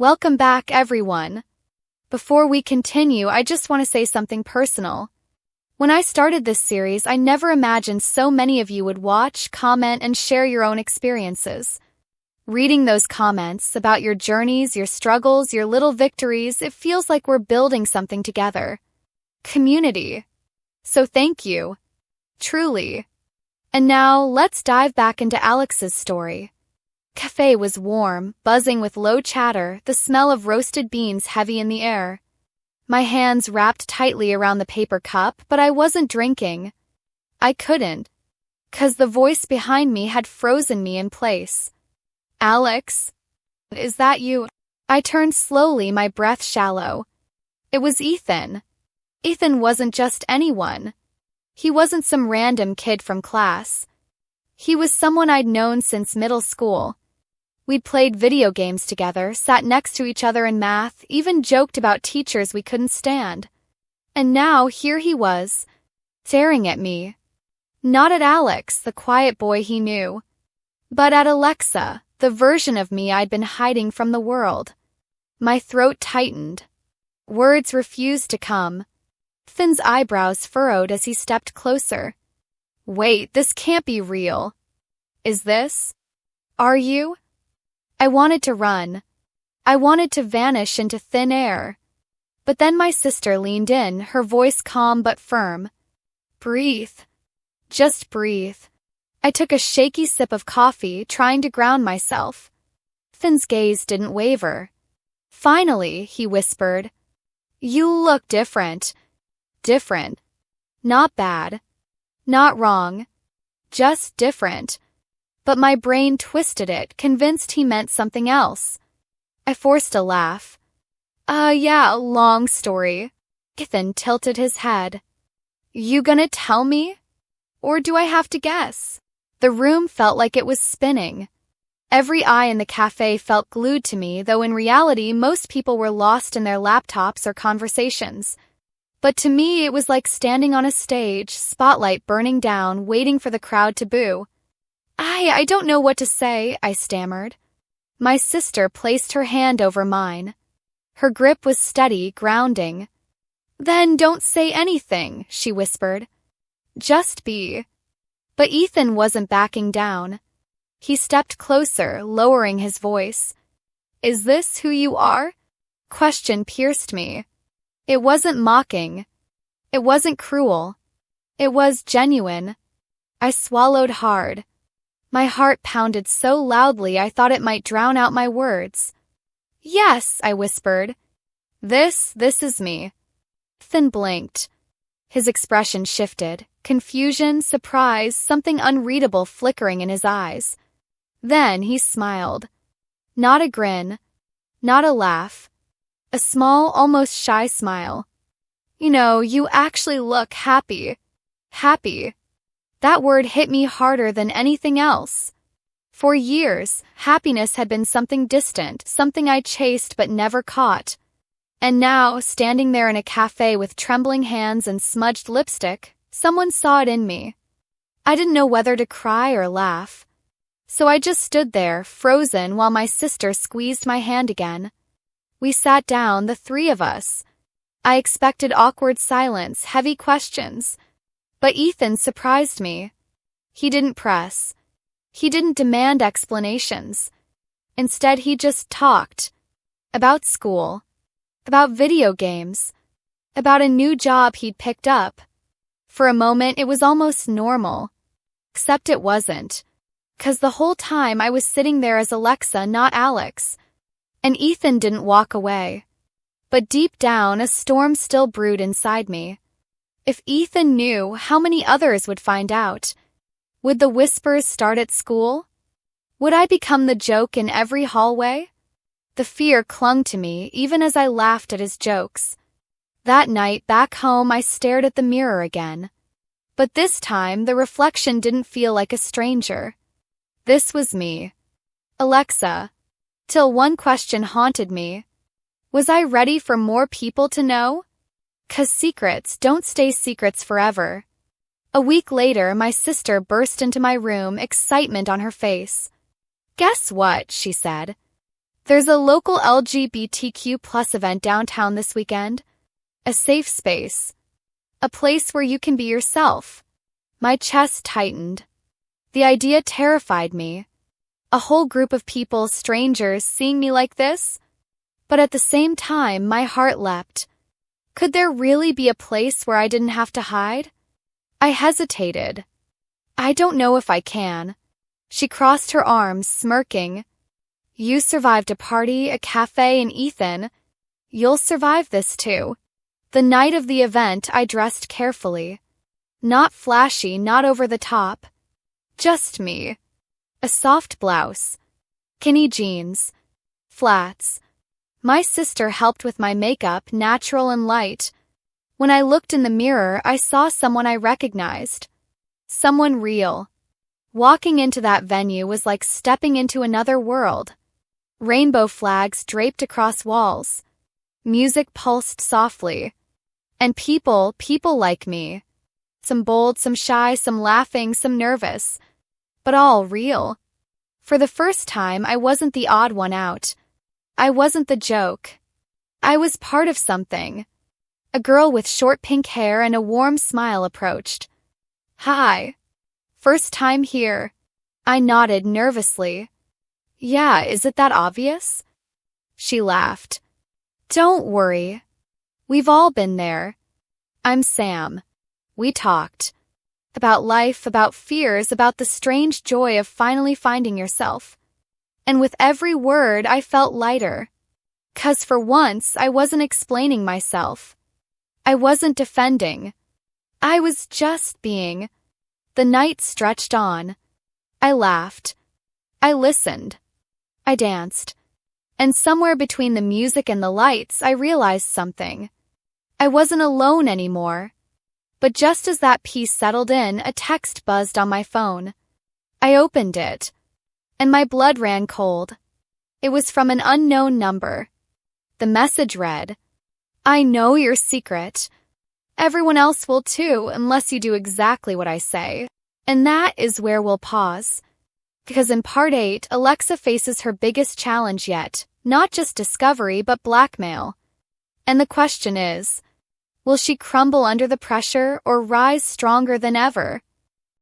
Welcome back, everyone. Before we continue, I just want to say something personal. When I started this series, I never imagined so many of you would watch, comment, and share your own experiences. Reading those comments about your journeys, your struggles, your little victories, it feels like we're building something together. Community. So thank you. Truly. And now, let's dive back into Alex's story. Café was warm, buzzing with low chatter, the smell of roasted beans heavy in the air. My hands wrapped tightly around the paper cup, but I wasn't drinking. I couldn't, 'cause the voice behind me had frozen me in place. Alex? Is that you? I turned slowly, my breath shallow. It was Ethan. Ethan wasn't just anyone. He wasn't some random kid from class. He was someone I'd known since middle school. We'd played video games together, sat next to each other in math, even joked about teachers we couldn't stand. And now here he was, staring at me. Not at Alex, the quiet boy he knew, but at Alexa, the version of me I'd been hiding from the world. My throat tightened. Words refused to come. Finn's eyebrows furrowed as he stepped closer. Wait, this can't be real. Is this? Are you? I wanted to run. I wanted to vanish into thin air. But then my sister leaned in, her voice calm but firm. Breathe. Just breathe. I took a shaky sip of coffee, trying to ground myself. Finn's gaze didn't waver. Finally, he whispered. You look different. Different. Not bad. Not wrong. Just different. But my brain twisted it, convinced he meant something else. I forced a laugh. Yeah, long story. Ethan tilted his head. You gonna tell me? Or do I have to guess? The room felt like it was spinning. Every eye in the cafe felt glued to me, though in reality most people were lost in their laptops or conversations. But to me it was like standing on a stage, spotlight burning down, waiting for the crowd to boo. I don't know what to say, I stammered. My sister placed her hand over mine. Her grip was steady, grounding. Then don't say anything, she whispered. Just be. But Ethan wasn't backing down. He stepped closer, lowering his voice. Is this who you are? Question pierced me. It wasn't mocking. It wasn't cruel. It was genuine. I swallowed hard. My heart pounded so loudly I thought it might drown out my words. Yes, I whispered. This is me. Ethan blinked. His expression shifted. Confusion, surprise, something unreadable flickering in his eyes. Then he smiled. Not a grin. Not a laugh. A small, almost shy smile. You actually look happy. Happy. That word hit me harder than anything else. For years, happiness had been something distant, something I chased but never caught. And now, standing there in a cafe with trembling hands and smudged lipstick, someone saw it in me. I didn't know whether to cry or laugh. So I just stood there, frozen, while my sister squeezed my hand again. We sat down, the three of us. I expected awkward silence, heavy questions. But Ethan surprised me. He didn't press. He didn't demand explanations. Instead, he just talked. About school. About video games. About a new job he'd picked up. For a moment, it was almost normal. Except it wasn't. 'Cause the whole time I was sitting there as Alexa, not Alex. And Ethan didn't walk away. But deep down, a storm still brewed inside me. If Ethan knew, how many others would find out? Would the whispers start at school? Would I become the joke in every hallway? The fear clung to me, even as I laughed at his jokes. That night, back home, I stared at the mirror again. But this time, the reflection didn't feel like a stranger. This was me. Alexa. Till one question haunted me. Was I ready for more people to know? 'Cause secrets don't stay secrets forever. A week later, my sister burst into my room, excitement on her face. Guess what? She said. There's a local LGBTQ+ event downtown this weekend. A safe space. A place where you can be yourself. My chest tightened. The idea terrified me. A whole group of people, strangers, seeing me like this? But at the same time, my heart leapt. Could there really be a place where I didn't have to hide? I hesitated. I don't know if I can. She crossed her arms, smirking. You survived a party, a cafe, and Ethan. You'll survive this too. The night of the event, I dressed carefully. Not flashy, not over the top. Just me. A soft blouse. Skinny jeans. Flats. My sister helped with my makeup, natural and light. When I looked in the mirror, I saw someone I recognized. Someone real. Walking into that venue was like stepping into another world. Rainbow flags draped across walls. Music pulsed softly. And people like me. Some bold, some shy, some laughing, some nervous. But all real. For the first time, I wasn't the odd one out. I wasn't the joke. I was part of something. A girl with short pink hair and a warm smile approached. Hi. First time here. I nodded nervously. Yeah, is it that obvious? She laughed. Don't worry. We've all been there. I'm Sam. We talked. About life, about fears, about the strange joy of finally finding yourself. And with every word, I felt lighter. 'Cause for once, I wasn't explaining myself. I wasn't defending. I was just being. The night stretched on. I laughed. I listened. I danced. And somewhere between the music and the lights, I realized something. I wasn't alone anymore. But just as that peace settled in, a text buzzed on my phone. I opened it. And my blood ran cold. It was from an unknown number. The message read, I know your secret. Everyone else will too, unless you do exactly what I say. And that is where we'll pause. Because in part 8, Alexa faces her biggest challenge yet, not just discovery, but blackmail. And the question is, will she crumble under the pressure or rise stronger than ever?